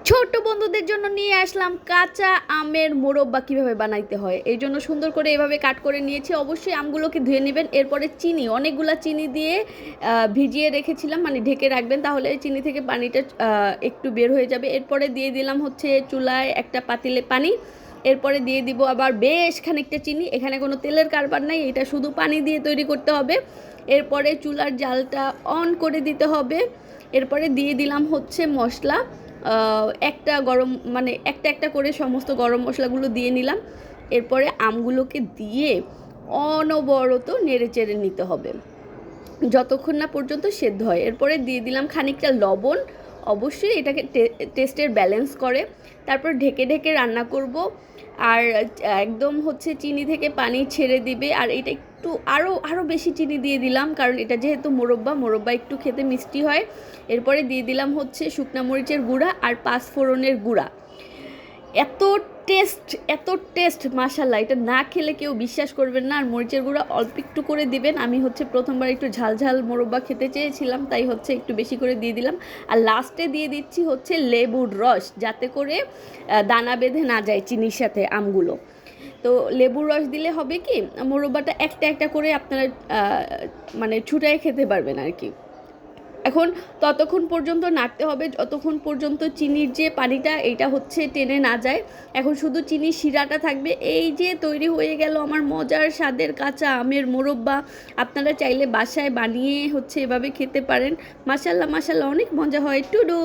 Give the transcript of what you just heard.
ছোট্ট বন্ধুদের জন্য নিয়ে আসলাম কাঁচা আমের মোরব্বা কীভাবে বানাইতে হয়। এই জন্য সুন্দর করে এভাবে কাট করে নিয়েছি। অবশ্যই আমগুলোকে ধুয়ে নেবেন। এরপরে চিনি, অনেকগুলা চিনি দিয়ে ভিজিয়ে রেখেছিলাম, মানে ঢেকে রাখবেন, তাহলে চিনি থেকে পানিটা একটু বের হয়ে যাবে। এরপরে দিয়ে দিলাম হচ্ছে চুলায় একটা পাতিলে পানি। এরপরে দিয়ে দিব আবার বেশ খানিকটা চিনি। এখানে কোনো তেলের কারবার নাই, এটা শুধু পানি দিয়ে তৈরি করতে হবে। এরপরে চুলার জালটা অন করে দিতে হবে। এরপরে দিয়ে দিলাম হচ্ছে মশলা, একটা গরম মানে একটা একটা করে সমস্ত গরম মশলাগুলো দিয়ে নিলাম। এরপরে আমগুলোকে দিয়ে অনবরত নেড়ে চেড়ে নিতে হবে যতক্ষণ না পর্যন্ত সেদ্ধ হয়। এরপরে দিয়ে দিলাম খানিকটা লবণ, অবশ্যই এটাকে টেস্টের ব্যালেন্স করে। তারপর ঢেকে ঢেকে রান্না করব। আর একদম হচ্ছে চিনি থেকে পানি ছেড়ে দিবে। আর এটা একটু আরও আরও বেশি চিনি দিয়ে দিলাম, কারণ এটা যেহেতু মোরব্বা একটু খেতে মিষ্টি হয়। এরপরে দিয়ে দিলাম হচ্ছে শুকনা মরিচের গুঁড়া আর পাঁচফোড়নের গুঁড়া। এত টেস্ট, এত টেস্ট, মাশাল্লাহ! এটা না খেলে কেউ বিশ্বাস করবেন না। আর মরিচের গুঁড়া অল্প একটু করে দিবেন। আমি হচ্ছে প্রথমবার একটু ঝাল ঝাল মোরব্বা খেতে চেয়েছিলাম, তাই হচ্ছে একটু বেশি করে দিয়ে দিলাম। আর লাস্টে দিয়ে দিচ্ছি হচ্ছে লেবুর রস, যাতে করে দানা বেঁধে না যায় চিনির সাথে আমগুলো। তো লেবুর রস দিলে হবে কি, মোরব্বাটা একটা একটা করে আপনারা মানে ছুটায় খেতে পারবেন আর কি। এখন ততক্ষণ পর্যন্ত নাড়তে হবে যতক্ষণ পর্যন্ত চিনির যে পানিটা এটা হচ্ছে টেনে না যায়। এখন শুধু চিনির শিরাটা থাকবে। এই যে তৈরি হয়ে গেল আমার মজার স্বাদের কাঁচা আমের মোরব্বা। আপনারা চাইলে বাসায় বানিয়ে হচ্ছে এভাবে খেতে পারেন। মাশাল্লাহ মাশাল্লাহ, অনেক মজা হয়। টুডু।